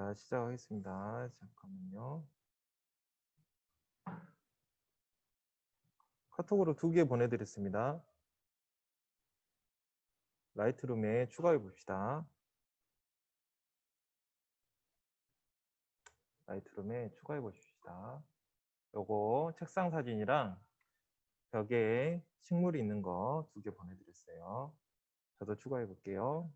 자, 시작하겠습니다. 잠깐만요. 카톡으로 2개 보내드렸습니다. 라이트룸에 추가해 봅시다. 라이트룸에 추가해 보십시다. 요거 책상 사진이랑 벽에 식물이 있는 거 2개 보내드렸어요. 저도 추가해 볼게요.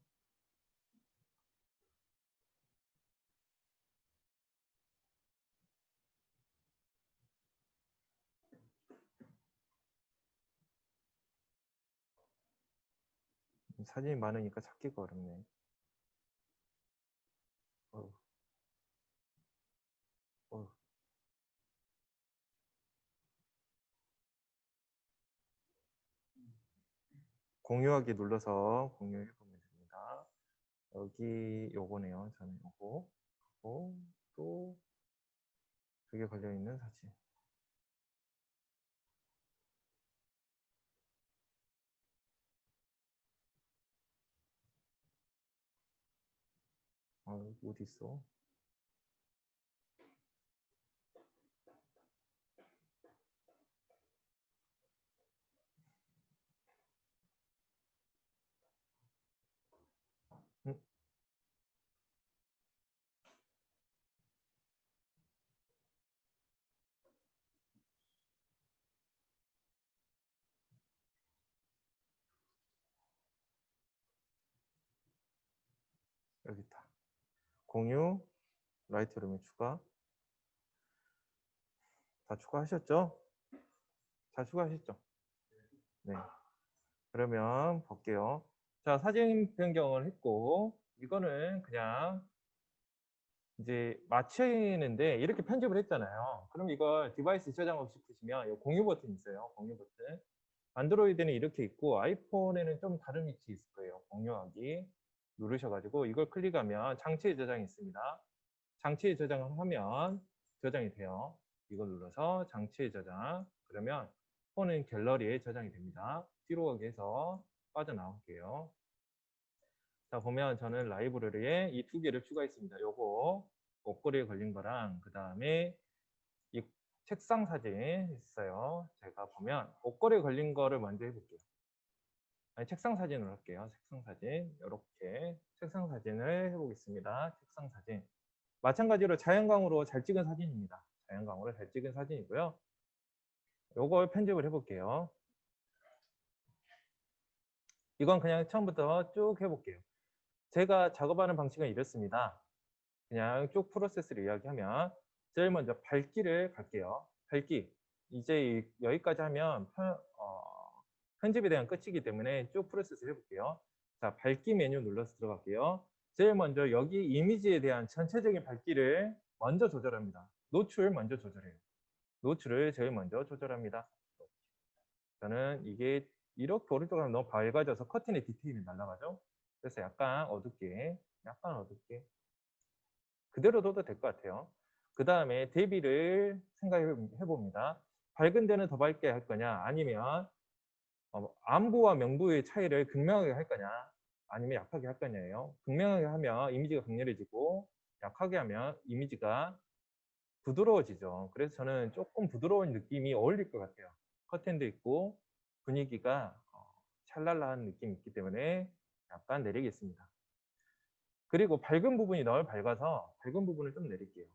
사진이 많으니까 찾기가 어렵네. 어휴, 어휴. 공유하기 눌러서 공유해 보면 됩니다. 여기 요거네요. 저는 요거 하고 또 그게 걸려 있는 사진. 어디 있어? 음, 여기 있다. 공유, 라이트룸에 추가. 다 추가하셨죠? 다 추가하셨죠? 네. 그러면 볼게요. 자, 사진 변경을 했고, 이거는 그냥 이제 마치는데 이렇게 편집을 했잖아요. 그럼 이걸 디바이스 저장하고 싶으시면 이 공유 버튼 있어요. 공유 버튼. 안드로이드는 이렇게 있고 아이폰에는 좀 다른 위치 있을 거예요. 공유하기 누르셔가지고 이걸 클릭하면 장치에 저장이 있습니다. 장치에 저장을 하면 저장이 돼요. 이걸 눌러서 장치에 저장. 그러면 폰은 갤러리에 저장이 됩니다. 뒤로 가기 해서 빠져나올게요. 자, 보면 저는 라이브러리에 이 2개를 추가했습니다. 요거 옷걸이에 걸린 거랑 그 다음에 이 책상 사진 있어요. 제가 보면 옷걸이에 걸린 거를 먼저 해볼게요. 아니, 책상 사진으로 할게요. 책상 사진 이렇게 책상 사진을 해보겠습니다. 책상 사진 마찬가지로 자연광으로 잘 찍은 사진입니다. 자연광으로 잘 찍은 사진이고요. 요걸 편집을 해볼게요. 이건 그냥 처음부터 쭉 해볼게요. 제가 작업하는 방식은 이렇습니다. 그냥 쭉 프로세스를 이야기하면 제일 먼저 밝기를 갈게요. 밝기. 이제 여기까지 하면 편집에 대한 끝이기 때문에 쭉 프로세스 해볼게요. 자, 밝기 메뉴 눌러서 들어갈게요. 제일 먼저 여기 이미지에 대한 전체적인 밝기를 먼저 조절합니다. 노출 먼저 조절해요. 노출을 제일 먼저 조절합니다. 저는 이게 이렇게 오른쪽으로 하면 너무 밝아져서 커튼의 디테일이 날아가죠. 그래서 약간 어둡게 그대로 둬도 될 것 같아요. 그 다음에 대비를 생각해 봅니다. 밝은 데는 더 밝게 할 거냐 아니면 암부와 명부의 차이를 극명하게 할 거냐 아니면 약하게 할 거냐예요. 극명하게 하면 이미지가 강렬해지고 약하게 하면 이미지가 부드러워지죠. 그래서 저는 조금 부드러운 느낌이 어울릴 것 같아요. 커튼도 있고 분위기가 찰랄라한 느낌이 있기 때문에 약간 내리겠습니다. 그리고 밝은 부분이 너무 밝아서 밝은 부분을 좀 내릴게요.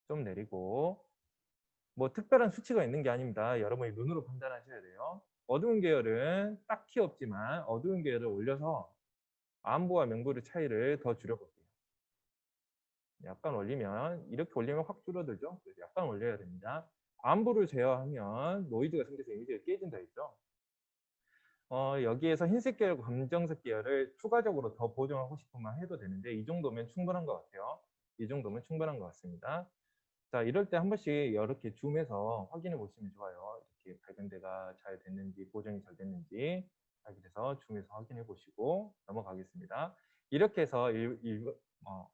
좀 내리고 뭐 특별한 수치가 있는 게 아닙니다. 여러분이 눈으로 판단하셔야 돼요. 어두운 계열은 딱히 없지만 어두운 계열을 올려서 암부와 명부의 차이를 더 줄여볼게요. 약간 올리면 이렇게 올리면 확 줄어들죠. 그래서 약간 올려야 됩니다. 암부를 제어하면 노이즈가 생겨서 이미지가 깨진다 했죠. 여기에서 흰색 계열과 검정색 계열을 추가적으로 더 보정하고 싶으면 해도 되는데 이 정도면 충분한 것 같아요. 이 정도면 충분한 것 같습니다. 자, 이럴 때 한 번씩 이렇게 줌해서 확인해 보시면 좋아요. 이렇게 밝은 데가 잘 됐는지, 보정이 잘 됐는지. 그래서 줌해서 확인해 보시고 넘어가겠습니다. 이렇게 해서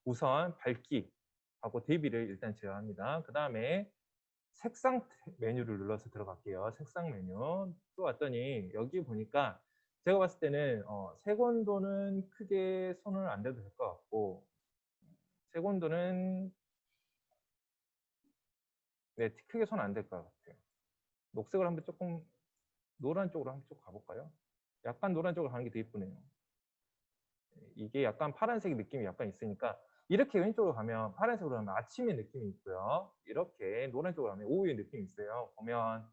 우선 밝기하고 대비를 일단 제어합니다. 그 다음에 색상 메뉴를 눌러서 들어갈게요. 색상 메뉴. 또 왔더니 여기 보니까 제가 봤을 때는 색온도는 크게 손을 안 대도 될 것 같고 색온도는 네, 크게 손 안 댈 것 같아요. 녹색을 한번 조금 노란 쪽으로 한번 쭉 가볼까요? 약간 노란 쪽으로 가는 게 더 예쁘네요. 이게 약간 파란색 느낌이 약간 있으니까 이렇게 왼쪽으로 가면 파란색으로 하면 아침의 느낌이 있고요. 이렇게 노란 쪽으로 하면 오후의 느낌이 있어요. 보면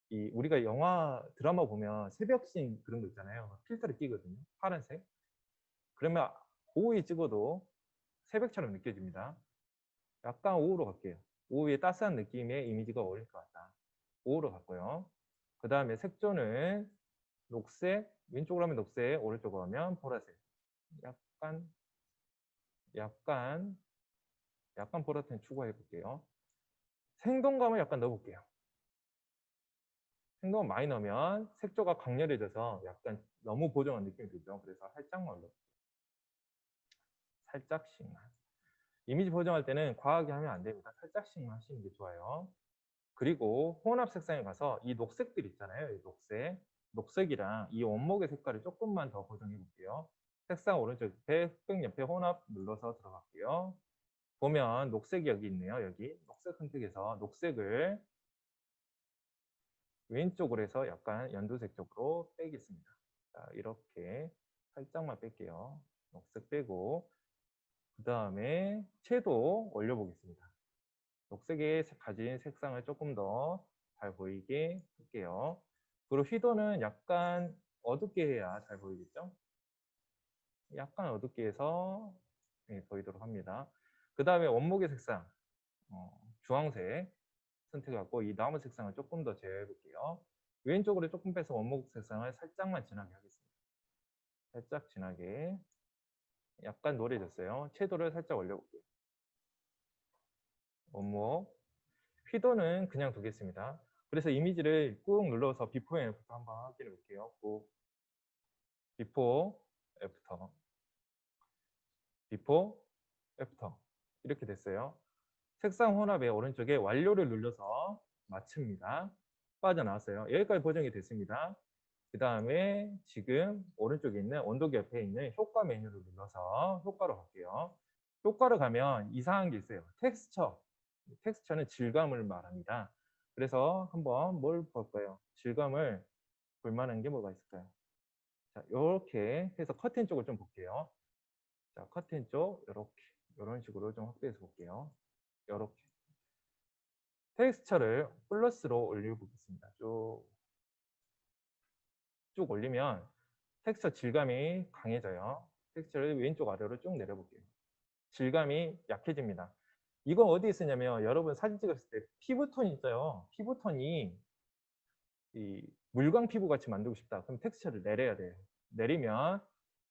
이 우리가 영화 드라마 보면 새벽씬 그런 거 있잖아요. 필터를 끼거든요. 파란색. 그러면 오후에 찍어도 새벽처럼 느껴집니다. 약간 오후로 갈게요. 오후에 따스한 느낌의 이미지가 어울릴 것 같다. 오후로 갔고요. 그 다음에 색조는 녹색, 왼쪽으로 하면 녹색, 오른쪽으로 하면 보라색. 약간 보라색 추가해 볼게요. 생동감을 약간 넣어볼게요. 생동감 많이 넣으면 색조가 강렬해져서 약간 너무 보정한 느낌이 들죠. 그래서 살짝만 올려볼게요. 살짝씩만. 이미지 보정할 때는 과하게 하면 안 됩니다. 살짝씩만 하시는 게 좋아요. 그리고 혼합 색상에 가서 이 녹색들 있잖아요. 이 녹색이랑 이 원목의 색깔을 조금만 더 보정해 볼게요. 색상 오른쪽 흑백 옆에 혼합 눌러서 들어갈게요. 보면 녹색이 여기 있네요. 여기 녹색 선택해서 녹색을 왼쪽으로 해서 약간 연두색 쪽으로 빼겠습니다. 자, 이렇게 살짝만 뺄게요. 녹색 빼고 그 다음에 채도 올려보겠습니다. 녹색에 가진 색상을 조금 더 잘 보이게 할게요. 그리고 휘도는 약간 어둡게 해야 잘 보이겠죠? 약간 어둡게 해서 네, 보이도록 합니다. 그 다음에 원목의 색상 주황색 선택하고 이 남은 색상을 조금 더 제어해 볼게요. 왼쪽으로 조금 빼서 원목 색상을 살짝만 진하게 하겠습니다. 살짝 진하게. 약간 노래졌어요. 채도를 살짝 올려볼게요. 원목. 휘도는 그냥 두겠습니다. 그래서 이미지를 꾹 눌러서 비포 앤 애프터 한번 확인해 볼게요. 꾹. 비포, 애프터. 비포, 애프터. 이렇게 됐어요. 색상 혼합의 오른쪽에 완료를 눌러서 맞춥니다. 빠져나왔어요. 여기까지 보정이 됐습니다. 그 다음에 지금 오른쪽에 있는 온도계 옆에 있는 효과 메뉴를 눌러서 효과로 갈게요. 효과로 가면 이상한 게 있어요. 텍스처. 텍스처는 질감을 말합니다. 그래서 한번 뭘 볼까요? 질감을 볼 만한 게 뭐가 있을까요? 자, 이렇게 해서 커튼 쪽을 좀 볼게요. 자, 커튼 쪽 이렇게 이런 식으로 좀 확대해서 볼게요. 이렇게 텍스처를 플러스로 올려보겠습니다. 쭉 올리면 텍스처 질감이 강해져요. 텍스처를 왼쪽 아래로 쭉 내려볼게요. 질감이 약해집니다. 이거 어디에 쓰냐면 여러분 사진 찍었을 때 피부톤 있어요. 피부톤이 이 물광 피부 같이 만들고 싶다. 그럼 텍스처를 내려야 돼요. 내리면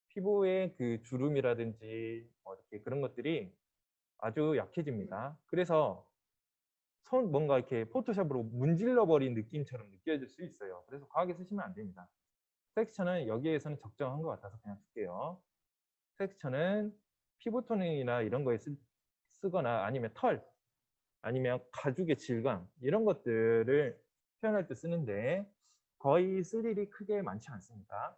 피부의 그 주름이라든지 이렇게 그런 것들이 아주 약해집니다. 그래서 뭔가 이렇게 포토샵으로 문질러 버린 느낌처럼 느껴질 수 있어요. 그래서 과하게 쓰시면 안 됩니다. 텍스처는 여기에서는 적정한 것 같아서 그냥 쓸게요. 텍스처는 피부톤이나 이런 거에 쓰거나 아니면 털, 아니면 가죽의 질감 이런 것들을 표현할 때 쓰는데 거의 쓸 일이 크게 많지 않습니다.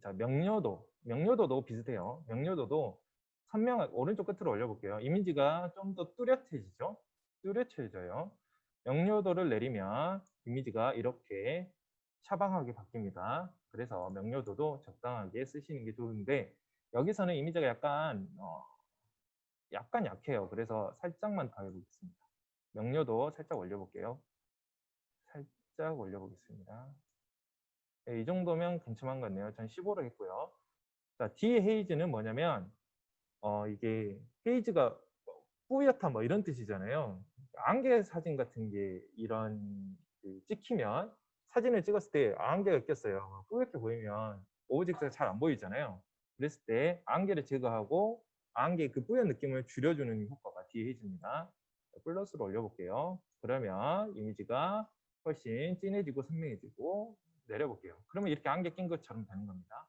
자, 명료도도 비슷해요. 명료도도 선명하게 오른쪽 끝으로 올려볼게요. 이미지가 좀 더 뚜렷해지죠? 뚜렷해져요. 명료도를 내리면 이미지가 이렇게 샤방하게 바뀝니다. 그래서 명료도도 적당하게 쓰시는 게 좋은데 여기서는 이미지가 약간 약해요. 그래서 살짝만 더 해보겠습니다. 명료도 살짝 올려볼게요. 살짝 올려보겠습니다. 네, 이 정도면 괜찮은 것 같네요. 전 15로 했고요. 자, D 헤이즈는 뭐냐면 이게 헤이즈가 뿌옇다 뭐 이런 뜻이잖아요. 안개 사진 같은 게 이런 찍히면 사진을 찍었을 때 안개가 꼈어요. 뿌옇게 보이면 오브젝트가 잘 안 보이잖아요. 그랬을 때 안개를 제거하고 안개 그 뿌연 느낌을 줄여주는 효과가 D 헤이즈입니다. 플러스로 올려볼게요. 그러면 이미지가 훨씬 진해지고 선명해지고 내려볼게요. 그러면 이렇게 안개 낀 것처럼 되는 겁니다.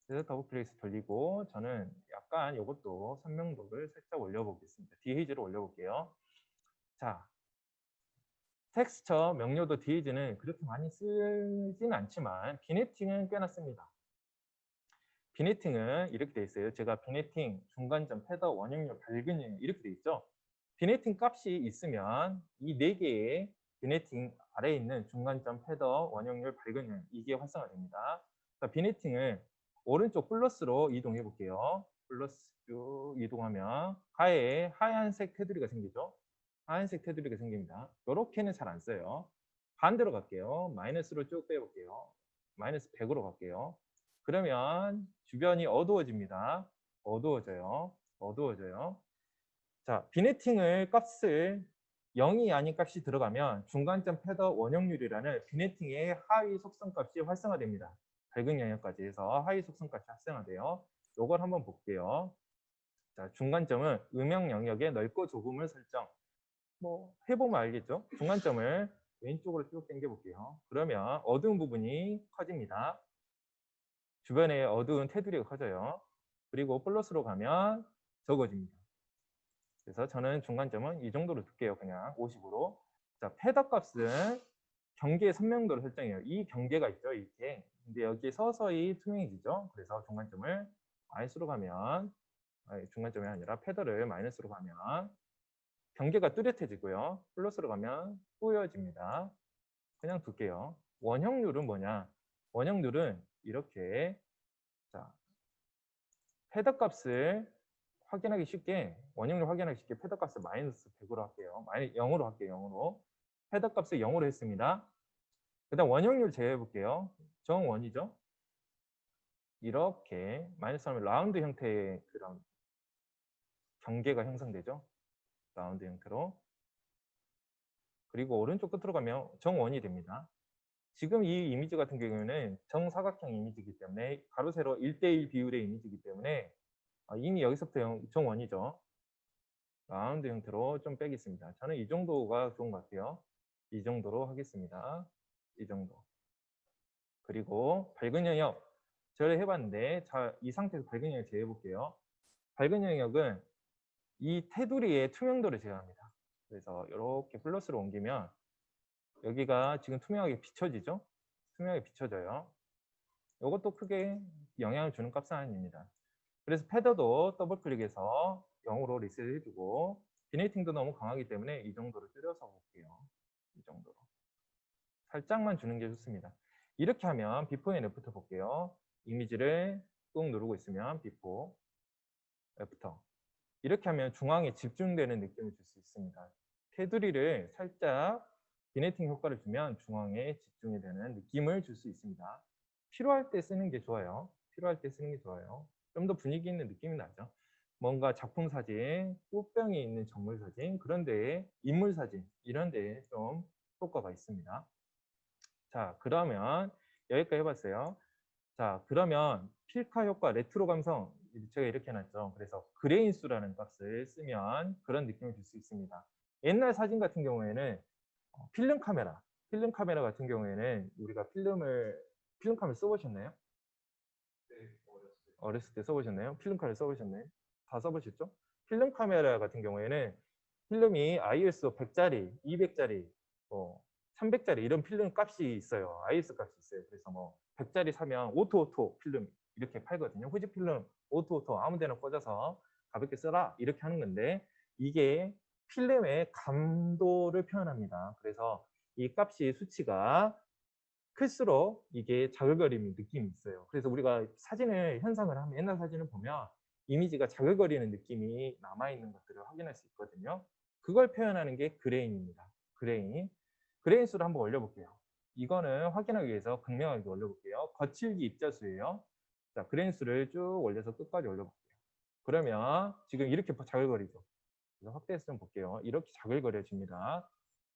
그래서 더블 클릭해서 돌리고 저는 약간 이것도 선명도를 살짝 올려보겠습니다. 디헤이즈를 올려볼게요. 자, 텍스처 명료도 디헤이즈는 그렇게 많이 쓰진 않지만 비네팅은 꽤나 씁니다. 비네팅은 이렇게 돼 있어요. 제가 비네팅, 중간점, 패더, 원형률, 밝은율 이렇게 돼 있죠. 비네팅 값이 있으면 이 네 개의 비네팅 아래에 있는 중간점, 패더, 원형률, 밝은율 이게 활성화됩니다. 그러니까 비네팅을 오른쪽 플러스로 이동해 볼게요. 플러스 쭉 이동하면 가에 하얀색 테두리가 생기죠. 하얀색 테두리가 생깁니다. 이렇게는 잘 안 써요. 반대로 갈게요. 마이너스로 쭉 빼볼게요. 마이너스 100으로 갈게요. 그러면 주변이 어두워집니다. 어두워져요. 어두워져요. 자, 비네팅을 값을 0이 아닌 값이 들어가면 중간점 패더 원형률이라는 비네팅의 하위 속성값이 활성화됩니다. 밝은 영역까지 해서 하위 속성값이 활성화돼요. 이걸 한번 볼게요. 자, 중간점은 음영 영역의 넓고 좁음을 설정. 뭐 해보면 알겠죠? 중간점을 왼쪽으로 쭉 당겨 볼게요. 그러면 어두운 부분이 커집니다. 주변에 어두운 테두리가 커져요. 그리고 플러스로 가면 적어집니다. 그래서 저는 중간점은 이 정도로 둘게요. 그냥 50으로. 자, 패더 값은 경계의 선명도를 설정해요. 이 경계가 있죠. 이렇게. 근데 여기 서서히 투명해지죠. 그래서 중간점을 마이너스로 가면 중간점이 아니라 패더를 마이너스로 가면 경계가 뚜렷해지고요. 플러스로 가면 뿌여집니다. 그냥 둘게요. 원형률은 뭐냐? 원형률은 이렇게 자, 패더 값을 확인하기 쉽게 원형률 확인하기 쉽게 패더 값을 마이너스 100으로 할게요. 0으로 할게요. 0으로. 패더 값을 0으로 했습니다. 그다음 원형률 제외해 볼게요. 정원이죠. 이렇게 마이너스 하면 라운드 형태의 그런 경계가 형성되죠. 라운드 형태로. 그리고 오른쪽 끝으로 가면 정원이 됩니다. 지금 이 이미지 같은 경우에는 정사각형 이미지이기 때문에 가로 세로 1대1 비율의 이미지이기 때문에 이미 여기서부터 정원이죠. 라운드 형태로 좀 빼겠습니다. 저는 이 정도가 좋은 것 같아요. 이 정도로 하겠습니다. 이 정도. 그리고 밝은 영역 제어를 해봤는데 자, 이 상태에서 밝은 영역 제어해 볼게요. 밝은 영역은 이 테두리의 투명도를 제어합니다. 그래서 이렇게 플러스로 옮기면 여기가 지금 투명하게 비춰지죠? 투명하게 비춰져요. 이것도 크게 영향을 주는 값은 아닙니다. 그래서 패더도 더블 클릭해서 0으로 리셋해주고 비네이팅도 너무 강하기 때문에 이 정도로 줄여서 볼게요. 이 정도로. 살짝만 주는 게 좋습니다. 이렇게 하면 비포 앤 애프터 볼게요. 이미지를 꾹 누르고 있으면 비포, 애프터. 이렇게 하면 중앙에 집중되는 느낌을 줄 수 있습니다. 테두리를 살짝 비네이팅 효과를 주면 중앙에 집중이 되는 느낌을 줄 수 있습니다. 필요할 때 쓰는 게 좋아요. 필요할 때 쓰는 게 좋아요. 좀 더 분위기 있는 느낌이 나죠. 뭔가 작품 사진, 꽃병이 있는 정물 사진, 그런 데에 인물 사진, 이런 데에 좀 효과가 있습니다. 자, 그러면 여기까지 해봤어요. 자, 그러면 필카 효과, 레트로 감성, 제가 이렇게 해놨죠. 그래서 그레인수라는 값을 쓰면 그런 느낌을 줄 수 있습니다. 옛날 사진 같은 경우에는 필름 카메라 같은 경우에는 우리가 필름 카메라 써보셨나요? 어렸을 때 써보셨나요? 필름 카메라 써보셨나요? 다 써보셨죠? 필름 카메라 같은 경우에는 필름이 ISO 100짜리, 200짜리, 뭐 300짜리 이런 필름 값이 있어요. IS 값이 있어요. 그래서 뭐 100짜리 사면 오토 필름 이렇게 팔거든요. 후지 필름 오토 아무 데나 꽂아서 가볍게 써라 이렇게 하는 건데 이게 필름의 감도를 표현합니다. 그래서 이 값이 수치가 클수록 이게 자글거리는 느낌이 있어요. 그래서 우리가 사진을 현상을 하면 옛날 사진을 보면 이미지가 자글거리는 느낌이 남아있는 것들을 확인할 수 있거든요. 그걸 표현하는 게 그레인입니다. 그레인. 그레인 수를 한번 올려볼게요. 이거는 확인하기 위해서 극명하게 올려볼게요. 거칠기 입자수예요. 자, 그레인 수를 쭉 올려서 끝까지 올려볼게요. 그러면 지금 이렇게 자글거리죠. 그래서 확대해서 좀 볼게요. 이렇게 자글거려집니다.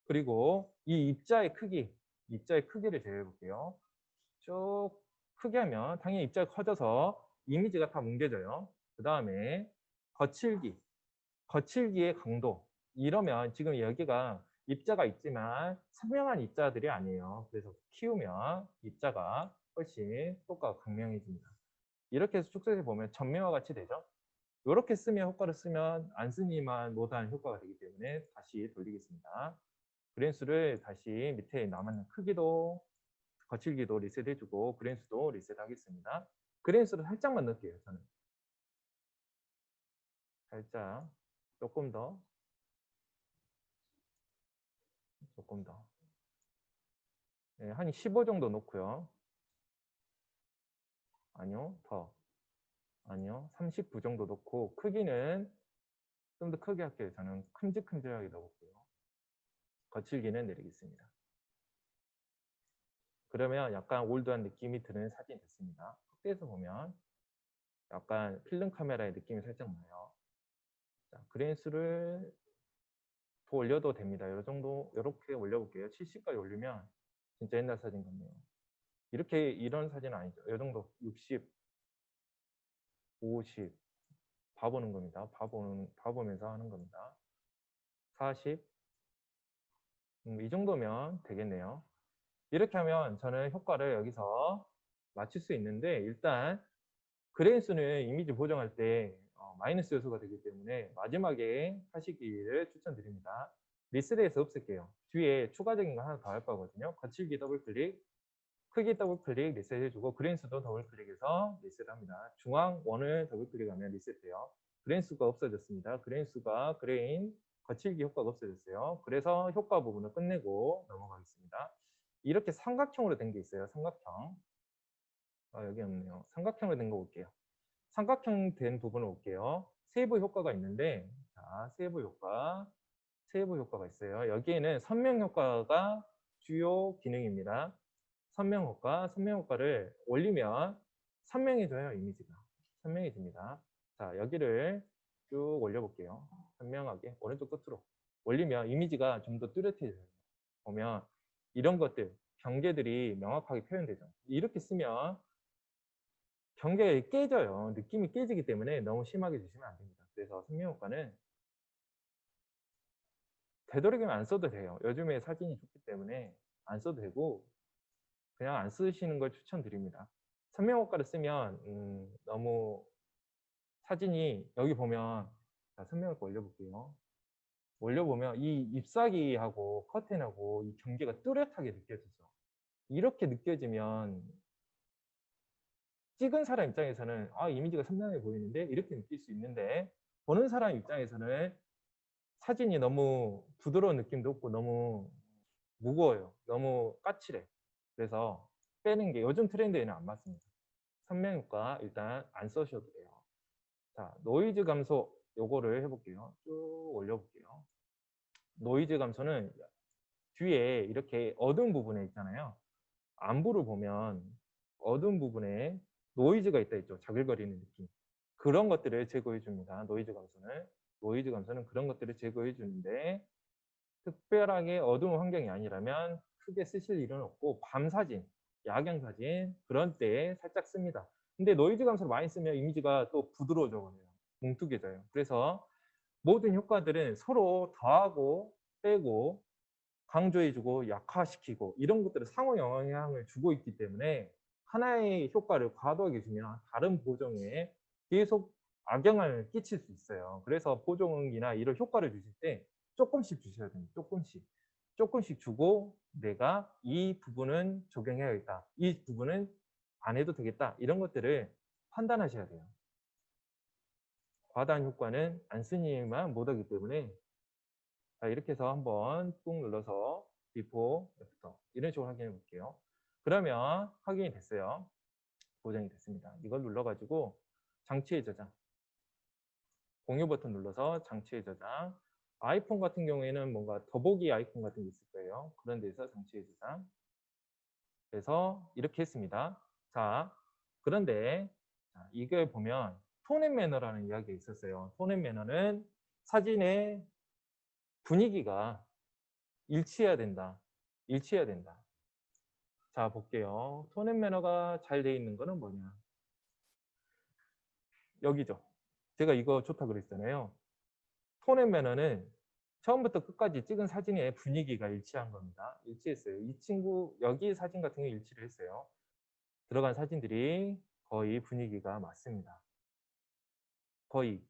그리고 이 입자의 크기를 제외해 볼게요. 쭉 크게 하면 당연히 입자가 커져서 이미지가 다 뭉개져요. 그 다음에 거칠기의 강도. 이러면 지금 여기가 입자가 있지만 선명한 입자들이 아니에요. 그래서 키우면 입자가 훨씬 효과가 극명해집니다. 이렇게 해서 축소해서 보면 전면과 같이 되죠. 이렇게 쓰면 효과를 쓰면 안 쓰니만 못한 효과가 되기 때문에 다시 돌리겠습니다. 그랜수를 다시 밑에 남았는 크기도 거칠기도 리셋해주고 그랜수도 리셋하겠습니다. 그레인스를 살짝만 넣을게요, 저는. 살짝. 조금 더. 조금 더. 네, 한 15 정도 넣고요. 아니요, 더. 아니요, 39 정도 넣고 크기는 좀 더 크게 할게요. 저는 큼직큼직하게 넣어볼게요. 거칠기는 내리겠습니다. 그러면 약간 올드한 느낌이 드는 사진이 됐습니다. 확대해서 보면 약간 필름 카메라의 느낌이 살짝 나요. 자, 그레인수를 더 올려도 됩니다. 이 정도, 이렇게 올려볼게요. 70까지 올리면 진짜 옛날 사진 같네요. 이렇게 이런 사진은 아니죠. 이 정도 60, 50 봐보는 겁니다. 봐보면서 하는 겁니다. 40, 이 정도면 되겠네요. 이렇게 하면 저는 효과를 여기서 맞출 수 있는데 일단 그레인수는 이미지 보정할 때 마이너스 요소가 되기 때문에 마지막에 하시기를 추천드립니다. 리셋에서 없앨게요. 뒤에 추가적인 거 하나 더 할 거거든요. 거칠기 더블클릭, 크기 더블클릭 리셋 해주고 그레인수도 더블클릭해서 리셋합니다. 중앙 원을 더블클릭하면 리셋돼요. 그레인수가 없어졌습니다. 그레인수가 그레인 거칠기 효과가 없어졌어요. 그래서 효과 부분을 끝내고 넘어가겠습니다. 이렇게 삼각형으로 된 게 있어요. 삼각형. 여기 없네요. 삼각형으로 된 거 볼게요. 삼각형 된 부분을 볼게요. 세부 효과가 있는데, 자, 세부 효과가 있어요. 여기에는 선명 효과가 주요 기능입니다. 선명 효과를 올리면 선명해져요, 이미지가. 선명해집니다. 자, 여기를 쭉 올려볼게요. 선명하게, 오른쪽 끝으로. 올리면 이미지가 좀 더 뚜렷해져요. 보면 이런 것들, 경계들이 명확하게 표현되죠. 이렇게 쓰면 경계가 깨져요. 느낌이 깨지기 때문에 너무 심하게 주시면 안 됩니다. 그래서 선명 효과는 되도록이면 안 써도 돼요. 요즘에 사진이 좋기 때문에 안 써도 되고 그냥 안 쓰시는 걸 추천드립니다. 선명 효과를 쓰면 너무 사진이 여기 보면 자, 선명 효과 올려볼게요. 올려보면 이 잎사귀하고 커튼하고 이 경계가 뚜렷하게 느껴지죠. 이렇게 느껴지면 찍은 사람 입장에서는 이미지가 선명해 보이는데 이렇게 느낄 수 있는데 보는 사람 입장에서는 사진이 너무 부드러운 느낌도 없고 너무 무거워요. 너무 까칠해. 그래서 빼는 게 요즘 트렌드에는 안 맞습니다. 선명효과 일단 안 써셔도 돼요. 자, 노이즈 감소 요거를 해볼게요. 쭉 올려볼게요. 노이즈 감소는 뒤에 이렇게 어두운 부분에 있잖아요. 안부를 보면 어두운 부분에 노이즈가 있죠. 자글거리는 느낌. 그런 것들을 제거해 줍니다. 노이즈 감소는 그런 것들을 제거해 주는데 특별하게 어두운 환경이 아니라면 크게 쓰실 일은 없고 밤 사진, 야경 사진 그런 때에 살짝 씁니다. 근데 노이즈 감소를 많이 쓰면 이미지가 또 부드러워져 버려요. 뭉툭해져요. 그래서 모든 효과들은 서로 더하고 빼고 강조해주고 약화시키고 이런 것들을 상호 영향을 주고 있기 때문에 하나의 효과를 과도하게 주면 다른 보정에 계속 악영향을 끼칠 수 있어요. 그래서 보정이나 이런 효과를 주실 때 조금씩 주셔야 됩니다. 조금씩 주고 내가 이 부분은 적용해야겠다. 이 부분은 안 해도 되겠다. 이런 것들을 판단하셔야 돼요. 과다한 효과는 안 쓰니만 못하기 때문에 자, 이렇게 해서 한번 꾹 눌러서 비포, 애프터 이런 식으로 확인해 볼게요. 그러면 확인이 됐어요. 보정이 됐습니다. 이걸 눌러가지고 장치의 저장, 공유 버튼 눌러서 장치의 저장. 아이폰 같은 경우에는 뭔가 더보기 아이콘 같은 게 있을 거예요. 그런 데서 장치의 저장. 그래서 이렇게 했습니다. 자, 그런데 이걸 보면 톤 앤 매너라는 이야기가 있었어요. 톤 앤 매너는 사진의 분위기가 일치해야 된다. 자, 볼게요. 톤 앤 매너가 잘 돼 있는 거는 뭐냐? 여기죠. 제가 이거 좋다 그랬잖아요. 톤 앤 매너는 처음부터 끝까지 찍은 사진의 분위기가 일치한 겁니다. 일치했어요. 이 친구 여기 사진 같은 경우 일치를 했어요. 들어간 사진들이 거의 분위기가 맞습니다. 거의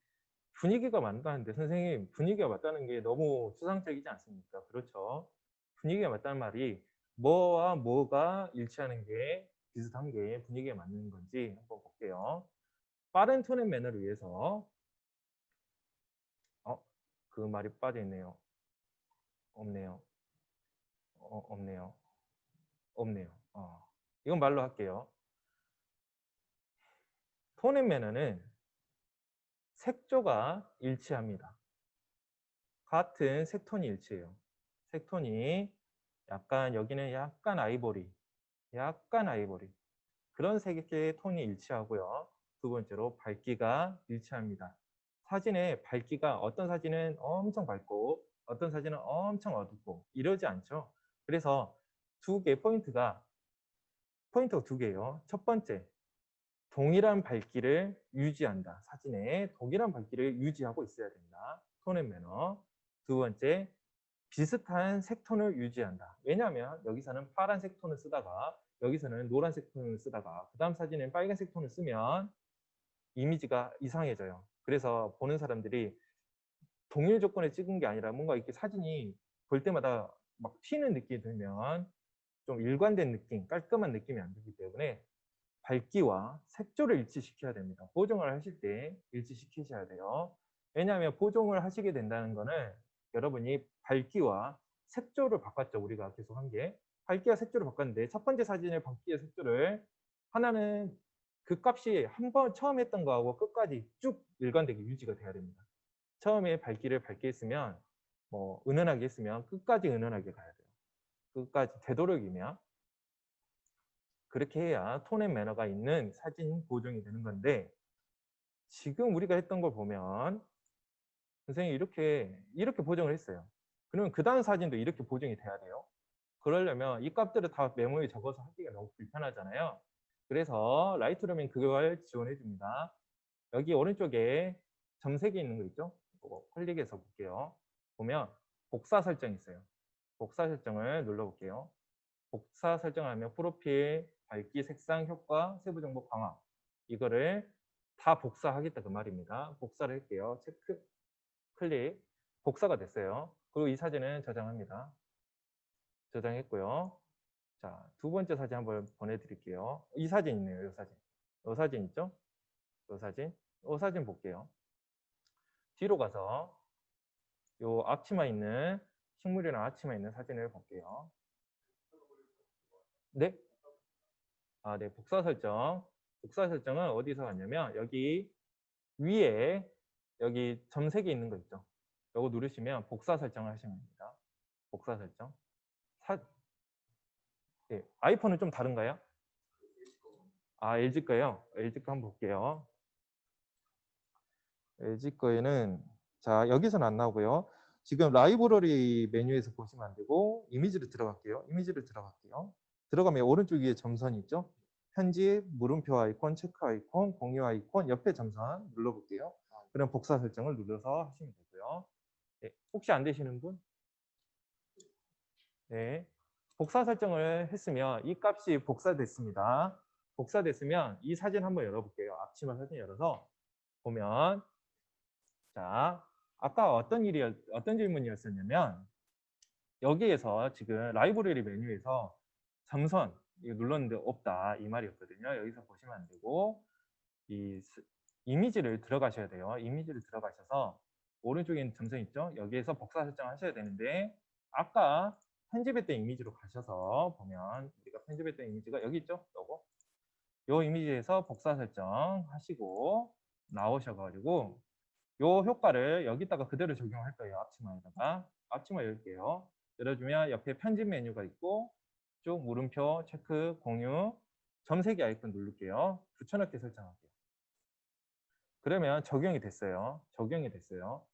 분위기가 맞다는데 선생님 분위기가 맞다는 게 너무 추상적이지 않습니까? 그렇죠. 분위기가 맞다는 말이 뭐와 뭐가 일치하는 게 비슷한 게 분위기에 맞는 건지 한번 볼게요. 빠른 톤 앤 매너를 위해서 그 말이 빠져 있네요. 없네요. 없네요. 없네요. 이건 말로 할게요. 톤 앤 매너는 색조가 일치합니다. 같은 색톤이 일치해요. 색톤이 약간 여기는 약간 아이보리, 약간 아이보리. 그런 색의 톤이 일치하고요. 두 번째로 밝기가 일치합니다. 사진의 밝기가 어떤 사진은 엄청 밝고 어떤 사진은 엄청 어둡고 이러지 않죠. 그래서 두 개 포인트가 두 개예요. 첫 번째, 동일한 밝기를 유지한다. 사진에 동일한 밝기를 유지하고 있어야 된다. 톤 앤 매너. 두 번째, 비슷한 색톤을 유지한다. 왜냐하면 여기서는 파란색 톤을 쓰다가 여기서는 노란색 톤을 쓰다가 그 다음 사진엔 빨간색 톤을 쓰면 이미지가 이상해져요. 그래서 보는 사람들이 동일 조건에 찍은 게 아니라 뭔가 이렇게 사진이 볼 때마다 막 튀는 느낌이 들면 좀 일관된 느낌, 깔끔한 느낌이 안 들기 때문에 밝기와 색조를 일치시켜야 됩니다. 보정을 하실 때 일치시키셔야 돼요. 왜냐하면 보정을 하시게 된다는 거는 여러분이 밝기와 색조를 바꿨죠. 우리가 계속 한 게. 밝기와 색조를 바꿨는데 첫 번째 사진의 밝기와 색조를 하나는 그 값이 한 번 처음 했던 거하고 끝까지 쭉 일관되게 유지가 돼야 됩니다. 처음에 밝기를 밝게 했으면 뭐 은은하게 했으면 끝까지 은은하게 가야 돼요. 끝까지 되도록이면 그렇게 해야 톤 앤 매너가 있는 사진 보정이 되는 건데 지금 우리가 했던 걸 보면 선생님이 이렇게 보정을 했어요. 그러면 그 다음 사진도 이렇게 보정이 돼야 돼요. 그러려면 이 값들을 다 메모에 적어서 하기가 너무 불편하잖아요. 그래서 라이트룸은 그걸 지원해 줍니다. 여기 오른쪽에 점색이 있는 거 있죠? 이거 클릭해서 볼게요. 보면 복사 설정이 있어요. 복사 설정을 눌러볼게요. 복사 설정하면 프로필, 밝기, 색상, 효과, 세부 정보 강화 이거를 다 복사하겠다 그 말입니다. 복사를 할게요. 체크, 클릭, 복사가 됐어요. 그리고 이 사진은 저장합니다. 저장했고요. 자, 두 번째 사진 한번 보내드릴게요. 이 사진 있네요. 이 사진. 이 사진 있죠? 이 사진. 이 사진 볼게요. 뒤로 가서 이 앞치마 있는 식물이랑 앞치마 있는 사진을 볼게요. 네? 네, 복사 설정. 복사 설정은 어디서 하냐면 여기 위에 여기 점색이 있는 거 있죠. 이거 누르시면 복사 설정을 하시면 됩니다. 복사 설정. 네, 아이폰은 좀 다른가요? LG 거요. LG 거 한번 볼게요. LG 거에는 자 여기서는 안 나오고요. 지금 라이브러리 메뉴에서 보시면 안 되고 이미지를 들어갈게요. 이미지를 들어갈게요. 들어가면 오른쪽 위에 점선이 있죠. 편집, 물음표 아이콘, 체크 아이콘, 공유 아이콘, 옆에 점선 눌러볼게요. 그럼 복사 설정을 눌러서 하시면 되고요. 네, 혹시 안 되시는 분? 네. 복사 설정을 했으면 이 값이 복사됐습니다. 복사됐으면 이 사진 한번 열어볼게요. 앞치마 사진 열어서 보면 자, 아까 어떤 질문이었었냐면 여기에서 지금 라이브러리 메뉴에서 점선 이거 눌렀는데 없다 이 말이었거든요. 여기서 보시면 안 되고 이 이미지를 들어가셔야 돼요. 이미지를 들어가셔서 오른쪽에 있는 점선 있죠? 여기에서 복사 설정하셔야 되는데 아까 편집했던 이미지로 가셔서 보면 우리가 편집했던 이미지가 여기 있죠? 요거. 요 이미지에서 복사 설정 하시고 나오셔가지고 요 효과를 여기다가 그대로 적용할 거예요. 앞치마에다가. 앞치마 열게요. 열어주면 옆에 편집 메뉴가 있고 쭉 물음표, 체크, 공유, 점색이 아이콘 누를게요. 붙여넣기 설정할게요. 그러면 적용이 됐어요. 적용이 됐어요.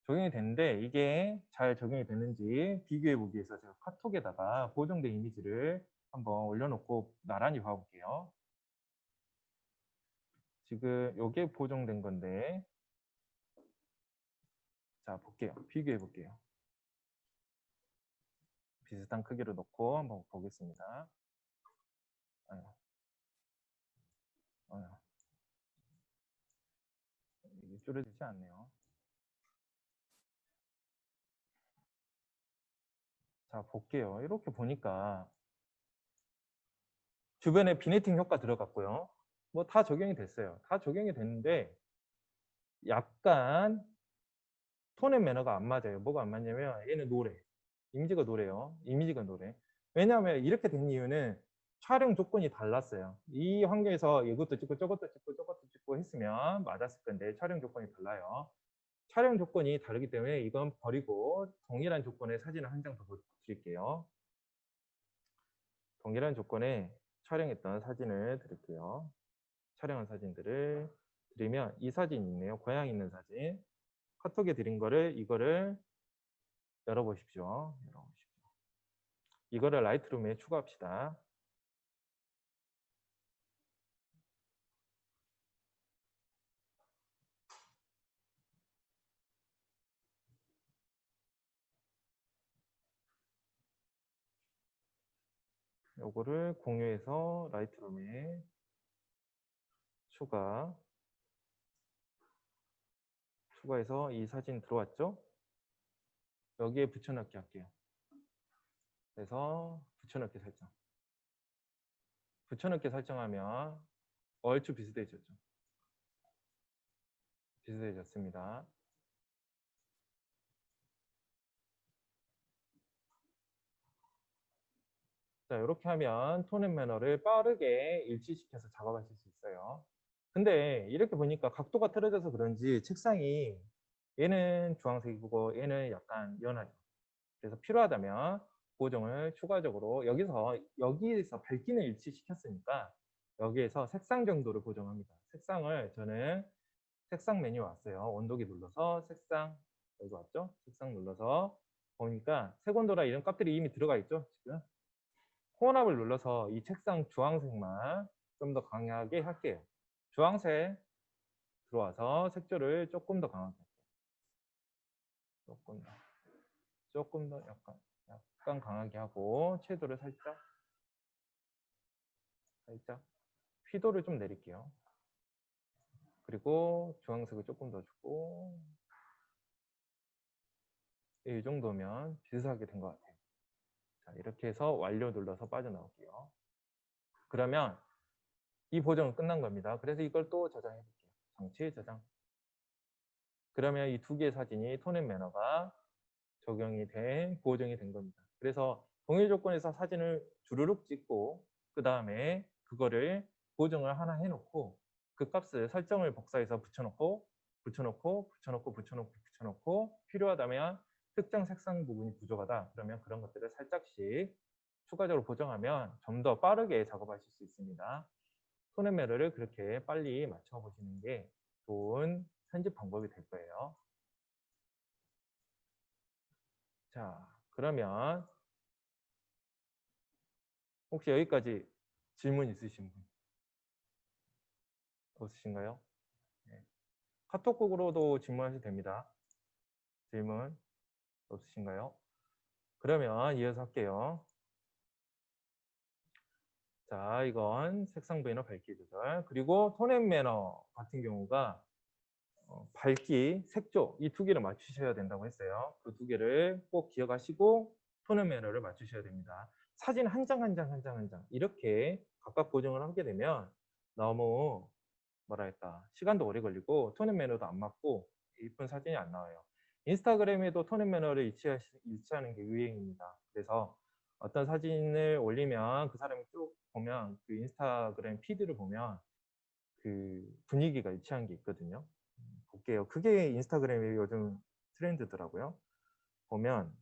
적용이 됐는데 이게 잘 적용이 됐는지 비교해 보기 위해서 제가 카톡에다가 보정된 이미지를 한번 올려놓고 나란히 봐볼게요. 지금 이게 보정된 건데 자 볼게요. 비교해 볼게요. 비슷한 크기로 놓고 한번 보겠습니다. 아유, 아유. 이게 줄여지지 않네요. 자, 볼게요. 이렇게 보니까 주변에 비네팅 효과 들어갔고요. 뭐 다 적용이 됐어요. 다 적용이 됐는데 약간 톤 앤 매너가 안 맞아요. 뭐가 안 맞냐면 얘는 노래. 이미지가 노래요. 이미지가 노래. 왜냐하면 이렇게 된 이유는 촬영 조건이 달랐어요. 이 환경에서 이것도 찍고 저것도 찍고 저것도 찍고 했으면 맞았을 건데 촬영 조건이 달라요. 촬영 조건이 다르기 때문에 이건 버리고 동일한 조건의 사진을 한 장 더 드릴게요. 동일한 조건에 촬영했던 사진을 드릴게요. 촬영한 사진들을 드리면 이 사진이 있네요. 고양이 있는 사진. 카톡에 드린 거를 이거를 열어보십시오. 이거를 라이트룸에 추가합시다. 요거를 공유해서 라이트룸에 추가해서 이 사진 들어왔죠? 여기에 붙여넣기 할게요. 그래서 붙여넣기 설정. 붙여넣기 설정하면 얼추 비슷해졌죠. 비슷해졌습니다. 자, 이렇게 하면 톤 앤 매너를 빠르게 일치시켜서 작업하실 수 있어요. 근데 이렇게 보니까 각도가 틀어져서 그런지 책상이 얘는 주황색이고 얘는 약간 연하죠. 그래서 필요하다면 보정을 추가적으로 여기에서 밝기는 일치시켰으니까 여기에서 색상 정도를 보정합니다. 색상을 저는 색상 메뉴 왔어요. 온도계 눌러서 색상 여기 왔죠? 색상 눌러서 보니까 색온도라 이런 값들이 이미 들어가 있죠? 지금 혼합을 눌러서 이 책상 주황색만 좀 더 강하게 할게요. 주황색 들어와서 색조를 조금 더 강하게 할게요. 조금 더 약간 강하게 하고 채도를 살짝 휘도를 좀 내릴게요. 그리고 주황색을 조금 더 주고 이 정도면 비슷하게 된 것 같아요. 자, 이렇게 해서 완료 눌러서 빠져나올게요. 그러면 이 보정은 끝난 겁니다. 그래서 이걸 또 저장해 볼게요. 정치 저장. 그러면 이 두 개의 사진이 톤 앤 매너가 적용이 된 보정이 된 겁니다. 그래서 동일 조건에서 사진을 주르륵 찍고 그 다음에 그거를 보정을 하나 해놓고 그 값을 설정을 복사해서 붙여놓고 필요하다면 특정 색상 부분이 부족하다 그러면 그런 것들을 살짝씩 추가적으로 보정하면 좀 더 빠르게 작업하실 수 있습니다. 톤 앤 매너를 그렇게 빨리 맞춰보시는 게 좋은 편집 방법이 될 거예요. 자, 그러면 혹시 여기까지 질문 있으신 분 없으신가요? 네. 카톡으로도 질문하셔도 됩니다. 질문 없으신가요? 그러면 이어서 할게요. 자, 이건 색상 배너 밝기 조절 그리고 톤 앤 매너 같은 경우가 밝기, 색조 이 두 개를 맞추셔야 된다고 했어요. 그 두 개를 꼭 기억하시고 톤 앤 매너를 맞추셔야 됩니다. 사진 한 장 한 장 한 장 한 장 이렇게 각각 보정을 하게 되면 너무 뭐랄까 시간도 오래 걸리고 톤 앤 매너도 안 맞고 이쁜 사진이 안 나와요. 인스타그램에도 톤 앤 매너를 일치하는 게 유행입니다. 그래서 어떤 사진을 올리면 그 사람이 쭉 보면 그 인스타그램 피드를 보면 그 분위기가 일치한 게 있거든요. 볼게요. 그게 인스타그램의 요즘 트렌드더라고요. 보면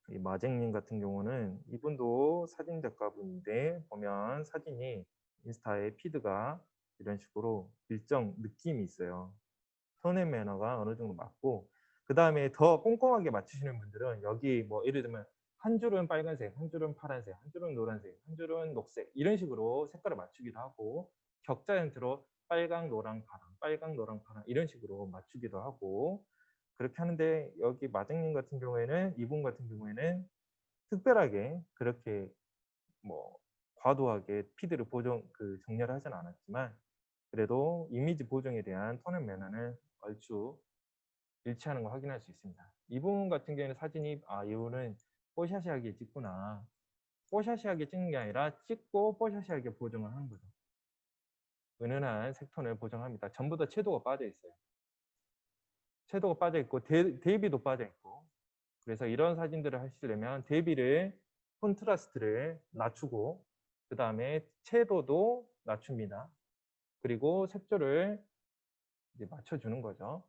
이 마쟁님 같은 경우는 이분도 사진 작가분인데 보면 사진이 인스타의 피드가 이런 식으로 일정 느낌이 있어요. 톤 앤 매너가 어느 정도 맞고 그 다음에 더 꼼꼼하게 맞추시는 분들은 여기 뭐 예를 들면 한 줄은 빨간색, 한 줄은 파란색, 한 줄은 노란색, 한 줄은 녹색 이런 식으로 색깔을 맞추기도 하고 격자 형태로 빨강, 노랑, 파랑, 빨강, 노랑, 파랑 이런 식으로 맞추기도 하고 그렇게 하는데 여기 마쟁님 같은 경우에는 이분 같은 경우에는 특별하게 그렇게 뭐 과도하게 피드를 정렬을 하진 않았지만 그래도 이미지 보정에 대한 톤 앤 매너는 얼추 일치하는 걸 확인할 수 있습니다. 이분 같은 경우에는 사진이 이분은 뽀샤시하게 찍구나. 뽀샤시하게 찍는 게 아니라 찍고 뽀샤시하게 보정을 하는 거죠. 은은한 색톤을 보정합니다. 전부 다 채도가 빠져 있어요. 채도가 빠져 있고 대비도 빠져 있고. 그래서 이런 사진들을 하시려면 대비를 콘트라스트를 낮추고 그다음에 채도도 낮춥니다. 그리고 색조를 이제 맞춰주는 거죠.